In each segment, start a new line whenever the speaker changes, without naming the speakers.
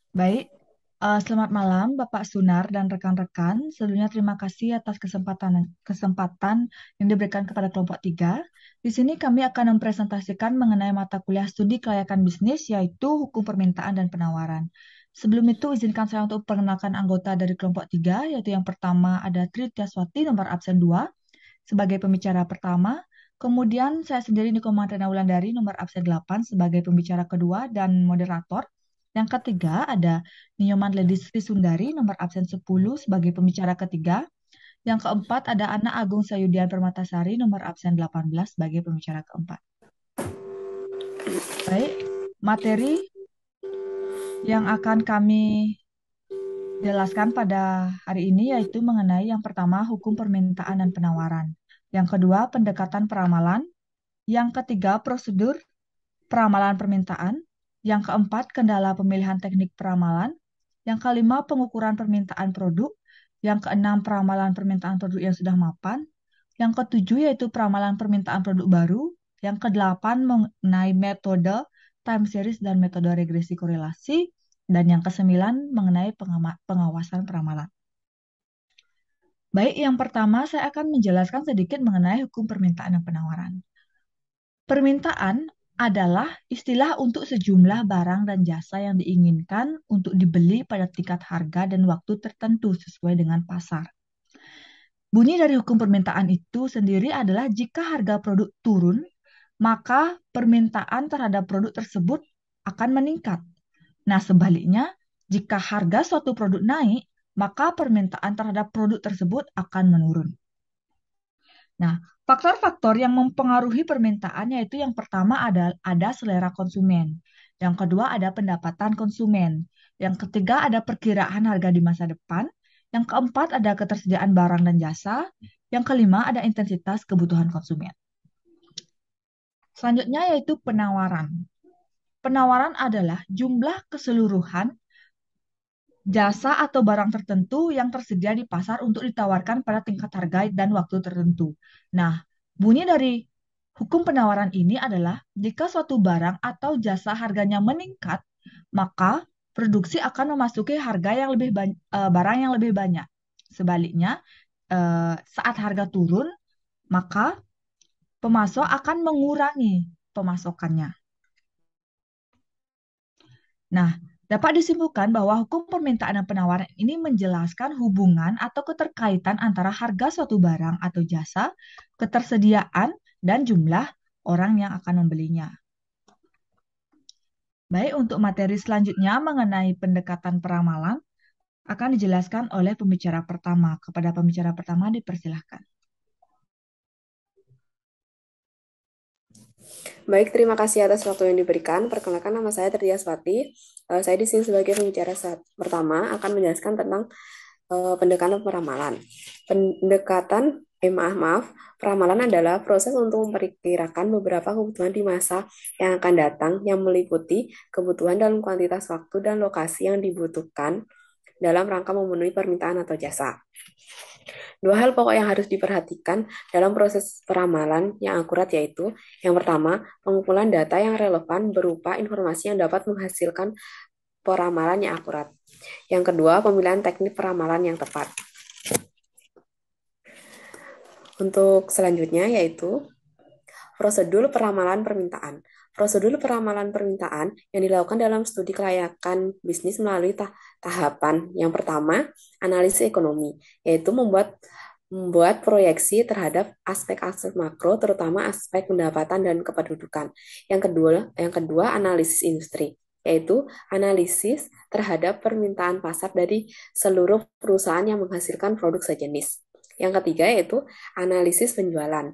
Baik, selamat malam Bapak Sunar dan rekan-rekan. Sebelumnya terima kasih atas kesempatan yang diberikan kepada kelompok 3. Di sini kami akan mempresentasikan mengenai mata kuliah studi kelayakan bisnis, yaitu hukum permintaan dan penawaran. Sebelum itu, izinkan saya untuk perkenalkan anggota dari kelompok 3, yaitu yang pertama ada Tri Tiaswati, nomor absen 2, sebagai pembicara pertama. Kemudian saya sendiri Niko Mantrena Wulandari, nomor absen 8, sebagai pembicara kedua dan moderator. Yang ketiga ada Nyoman Lady Sri Sundari, nomor absen 10, sebagai pembicara ketiga. Yang keempat ada Ana Agung Sayudian Permatasari, nomor absen 18, sebagai pembicara keempat. Baik, materi yang akan kami jelaskan pada hari ini yaitu mengenai yang pertama hukum permintaan dan penawaran. Yang kedua pendekatan peramalan. Yang ketiga prosedur peramalan permintaan. Yang keempat kendala pemilihan teknik peramalan. Yang kelima pengukuran permintaan produk. Yang keenam peramalan permintaan produk yang sudah mapan. Yang ketujuh yaitu peramalan permintaan produk baru. Yang kedelapan mengenai metode time series dan metode regresi korelasi. Dan yang kesembilan mengenai pengawasan peramalan. Baik, yang pertama saya akan menjelaskan sedikit mengenai hukum permintaan dan penawaran. Permintaan adalah istilah untuk sejumlah barang dan jasa yang diinginkan untuk dibeli pada tingkat harga dan waktu tertentu sesuai dengan pasar. Bunyi dari hukum permintaan itu sendiri adalah jika harga produk turun, maka permintaan terhadap produk tersebut akan meningkat. Nah, sebaliknya, jika harga suatu produk naik, maka permintaan terhadap produk tersebut akan menurun. Nah, faktor-faktor yang mempengaruhi permintaan yaitu yang pertama ada selera konsumen, yang kedua ada pendapatan konsumen, yang ketiga ada perkiraan harga di masa depan, yang keempat ada ketersediaan barang dan jasa, yang kelima ada intensitas kebutuhan konsumen. Selanjutnya yaitu penawaran. Penawaran adalah jumlah keseluruhan jasa atau barang tertentu yang tersedia di pasar untuk ditawarkan pada tingkat harga dan waktu tertentu. Nah, bunyi dari hukum penawaran ini adalah jika suatu barang atau jasa harganya meningkat, maka produksi akan memasuki harga yang barang yang lebih banyak. Sebaliknya, saat harga turun, maka pemasok akan mengurangi pemasokannya. Nah, dapat disimpulkan bahwa hukum permintaan dan penawaran ini menjelaskan hubungan atau keterkaitan antara harga suatu barang atau jasa, ketersediaan, dan jumlah orang yang akan membelinya. Baik, untuk materi selanjutnya mengenai pendekatan peramalan akan dijelaskan oleh pembicara pertama. Kepada pembicara pertama dipersilahkan.
Baik, terima kasih atas waktu yang diberikan. Perkenalkan nama saya Tridia Swati. Saya di sini sebagai pembicara saat pertama akan menjelaskan tentang pendekatan peramalan. Maaf, peramalan adalah proses untuk memperkirakan beberapa kebutuhan di masa yang akan datang yang meliputi kebutuhan dalam kuantitas waktu dan lokasi yang dibutuhkan dalam rangka memenuhi permintaan atau jasa. Dua hal pokok yang harus diperhatikan dalam proses peramalan yang akurat yaitu yang pertama, pengumpulan data yang relevan berupa informasi yang dapat menghasilkan peramalan yang akurat. Yang kedua, pemilihan teknik peramalan yang tepat. Untuk selanjutnya yaitu prosedur peramalan permintaan. Prosedur peramalan permintaan yang dilakukan dalam studi kelayakan bisnis melalui tahapan. Yang pertama, analisis ekonomi, yaitu membuat proyeksi terhadap aspek-aspek makro, terutama aspek pendapatan dan kependudukan. Yang kedua, analisis industri, yaitu analisis terhadap permintaan pasar dari seluruh perusahaan yang menghasilkan produk sejenis. Yang ketiga yaitu analisis penjualan.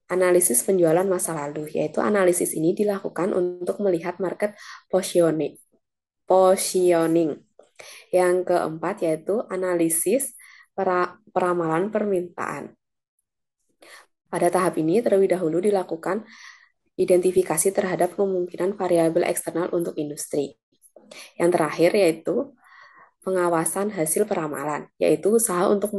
Analisis penjualan masa lalu, yaitu analisis ini dilakukan untuk melihat market positioning. Yang keempat yaitu analisis peramalan permintaan. Pada tahap ini terlebih dahulu dilakukan identifikasi terhadap kemungkinan variabel eksternal untuk industri. Yang terakhir yaitu pengawasan hasil peramalan, yaitu usaha untuk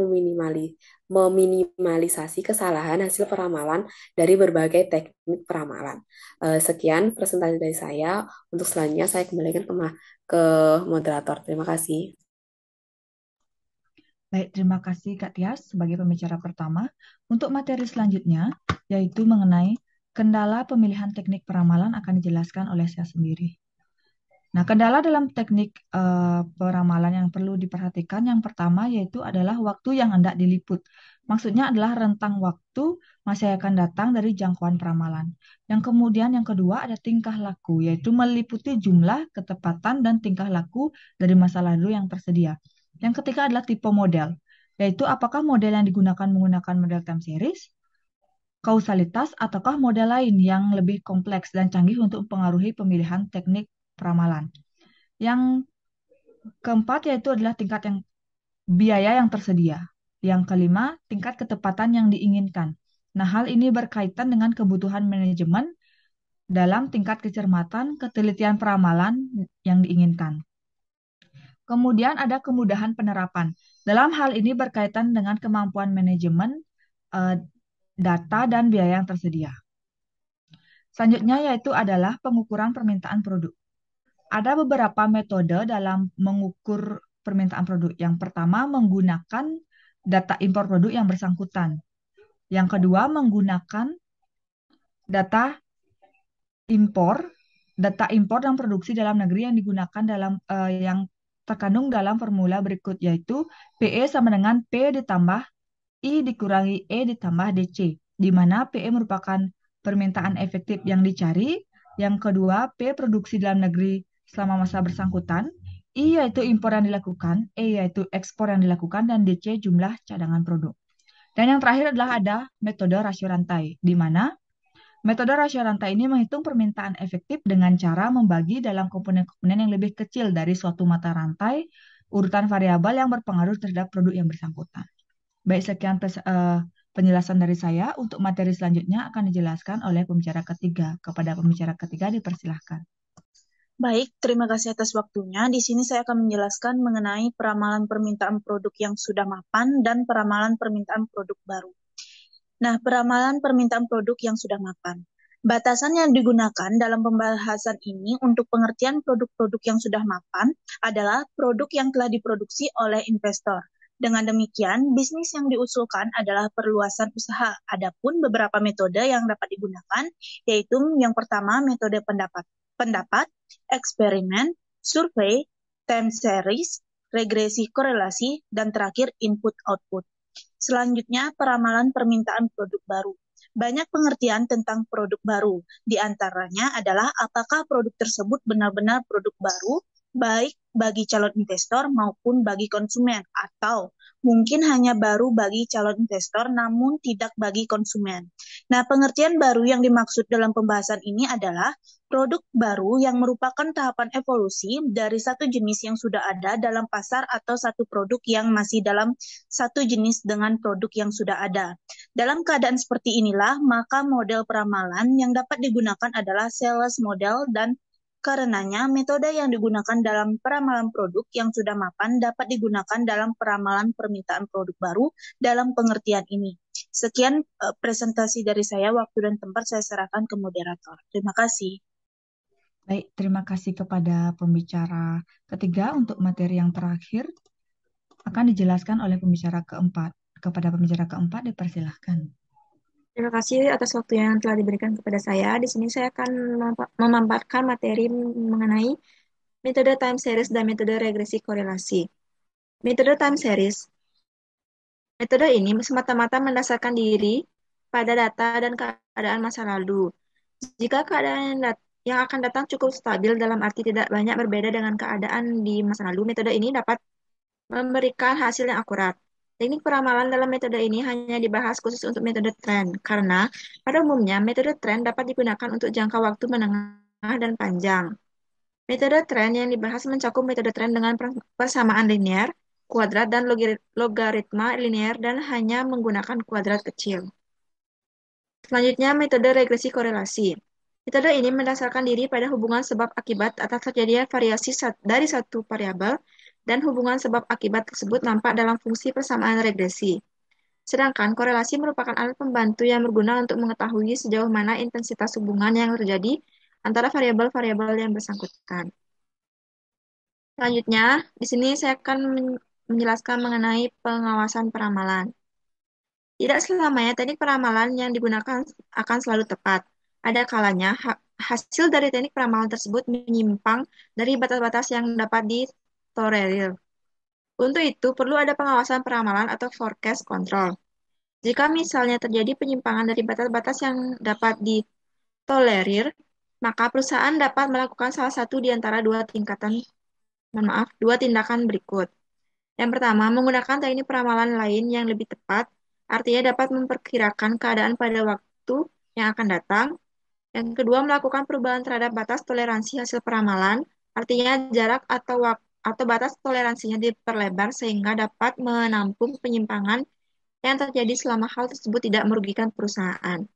meminimalisasi kesalahan hasil peramalan dari berbagai teknik peramalan. Sekian presentasi dari saya. Untuk selanjutnya saya kembalikan ke moderator. Terima kasih.
Baik, terima kasih Kak Tias sebagai pembicara pertama. Untuk materi selanjutnya, yaitu mengenai kendala pemilihan teknik peramalan akan dijelaskan oleh saya sendiri. Nah, kendala dalam teknik peramalan yang perlu diperhatikan yang pertama yaitu adalah waktu yang hendak diliput. Maksudnya adalah rentang waktu masa yang akan datang dari jangkauan peramalan. Yang kemudian yang kedua ada tingkah laku, yaitu meliputi jumlah, ketepatan, dan tingkah laku dari masa lalu yang tersedia. Yang ketiga adalah tipe model, yaitu apakah model yang digunakan menggunakan model time series, kausalitas, ataukah model lain yang lebih kompleks dan canggih untuk mempengaruhi pemilihan teknik peramalan. Yang keempat yaitu adalah tingkat yang biaya yang tersedia. Yang kelima, tingkat ketepatan yang diinginkan. Nah, hal ini berkaitan dengan kebutuhan manajemen dalam tingkat kecermatan ketelitian peramalan yang diinginkan. Kemudian ada kemudahan penerapan. Dalam hal ini berkaitan dengan kemampuan manajemen eh, data dan biaya yang tersedia. Selanjutnya yaitu adalah pengukuran permintaan produk. Ada beberapa metode dalam mengukur permintaan produk. Yang pertama menggunakan data impor produk yang bersangkutan. Yang kedua menggunakan data impor, data impor dan produksi dalam negeri yang digunakan yang terkandung dalam formula berikut yaitu PE sama dengan P ditambah I dikurangi E ditambah DC, di mana PE merupakan permintaan efektif yang dicari, yang kedua P produksi dalam negeri selama masa bersangkutan, I yaitu impor yang dilakukan, E yaitu ekspor yang dilakukan, dan DC jumlah cadangan produk. Dan yang terakhir adalah ada metode rasio rantai, di mana metode rasio rantai ini menghitung permintaan efektif dengan cara membagi dalam komponen-komponen yang lebih kecil dari suatu mata rantai urutan variabel yang berpengaruh terhadap produk yang bersangkutan. Baik, sekian penjelasan dari saya. Untuk materi selanjutnya akan dijelaskan oleh pembicara ketiga. Kepada pembicara ketiga dipersilahkan.
Baik, terima kasih atas waktunya. Di sini saya akan menjelaskan mengenai peramalan permintaan produk yang sudah mapan dan peramalan permintaan produk baru. Nah, peramalan permintaan produk yang sudah mapan. Batasan yang digunakan dalam pembahasan ini untuk pengertian produk-produk yang sudah mapan adalah produk yang telah diproduksi oleh investor. Dengan demikian, bisnis yang diusulkan adalah perluasan usaha. Adapun beberapa metode yang dapat digunakan, yaitu yang pertama metode pendapat, eksperimen, survei, time series, regresi korelasi, dan terakhir input-output. Selanjutnya, peramalan permintaan produk baru. Banyak pengertian tentang produk baru. Di antaranya adalah apakah produk tersebut benar-benar produk baru, baik bagi calon investor maupun bagi konsumen, atau mungkin hanya baru bagi calon investor namun tidak bagi konsumen. Nah, pengertian baru yang dimaksud dalam pembahasan ini adalah produk baru yang merupakan tahapan evolusi dari satu jenis yang sudah ada dalam pasar atau satu produk yang masih dalam satu jenis dengan produk yang sudah ada. Dalam keadaan seperti inilah, maka model peramalan yang dapat digunakan adalah sales model dan karenanya metode yang digunakan dalam peramalan produk yang sudah mapan dapat digunakan dalam peramalan permintaan produk baru dalam pengertian ini. Sekian presentasi dari saya, waktu dan tempat saya serahkan ke moderator. Terima kasih.
Baik, terima kasih kepada pembicara ketiga. Untuk materi yang terakhir akan dijelaskan oleh pembicara keempat. Kepada pembicara keempat dipersilahkan.
Terima kasih atas waktu yang telah diberikan kepada saya. Di sini saya akan memaparkan materi mengenai metode time series dan metode regresi korelasi. Metode time series. Metode ini semata-mata mendasarkan diri pada data dan keadaan masa lalu. Jika keadaan yang akan datang cukup stabil dalam arti tidak banyak berbeda dengan keadaan di masa lalu, metode ini dapat memberikan hasil yang akurat. Teknik peramalan dalam metode ini hanya dibahas khusus untuk metode tren, karena pada umumnya metode tren dapat digunakan untuk jangka waktu menengah dan panjang. Metode tren yang dibahas mencakup metode tren dengan persamaan linear, kuadrat, dan logaritma linear dan hanya menggunakan kuadrat kecil. Selanjutnya, metode regresi korelasi. Metode ini mendasarkan diri pada hubungan sebab akibat atas terjadinya variasi dari satu variabel dan hubungan sebab akibat tersebut nampak dalam fungsi persamaan regresi. Sedangkan korelasi merupakan alat pembantu yang berguna untuk mengetahui sejauh mana intensitas hubungan yang terjadi antara variabel-variabel yang bersangkutan. Selanjutnya, di sini saya akan menjelaskan mengenai pengawasan peramalan. Tidak selamanya teknik peramalan yang digunakan akan selalu tepat. Ada kalanya hasil dari teknik peramalan tersebut menyimpang dari batas-batas yang dapat ditolerir. Untuk itu, perlu ada pengawasan peramalan atau forecast control. Jika misalnya terjadi penyimpangan dari batas-batas yang dapat ditolerir, maka perusahaan dapat melakukan salah satu di antara dua tindakan berikut. Yang pertama, menggunakan teknik peramalan lain yang lebih tepat, artinya dapat memperkirakan keadaan pada waktu yang akan datang. Yang kedua, melakukan perubahan terhadap batas toleransi hasil peramalan, artinya jarak atau batas toleransinya diperlebar sehingga dapat menampung penyimpangan yang terjadi selama hal tersebut tidak merugikan perusahaan.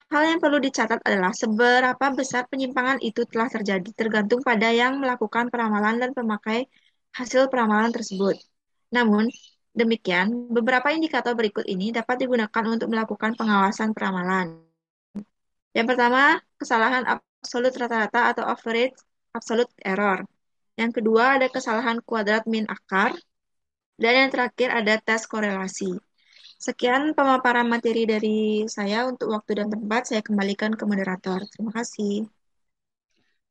Hal yang perlu dicatat adalah seberapa besar penyimpangan itu telah terjadi tergantung pada yang melakukan peramalan dan pemakai hasil peramalan tersebut. Namun, demikian, beberapa indikator berikut ini dapat digunakan untuk melakukan pengawasan peramalan. Yang pertama, kesalahan absolut rata-rata atau average absolute error. Yang kedua, ada kesalahan kuadrat min akar. Dan yang terakhir ada tes korelasi. Sekian pemaparan materi dari saya. Untuk waktu dan tempat, saya kembalikan ke moderator. Terima kasih.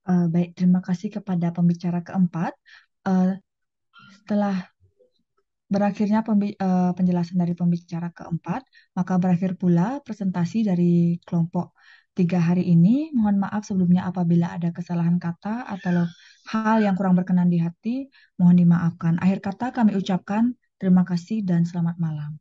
Baik, terima kasih kepada pembicara keempat. Setelah berakhirnya penjelasan dari pembicara keempat, maka berakhir pula presentasi dari kelompok 3 hari ini. Mohon maaf sebelumnya apabila ada kesalahan kata atau hal yang kurang berkenan di hati, mohon dimaafkan. Akhir kata kami ucapkan terima kasih dan selamat malam.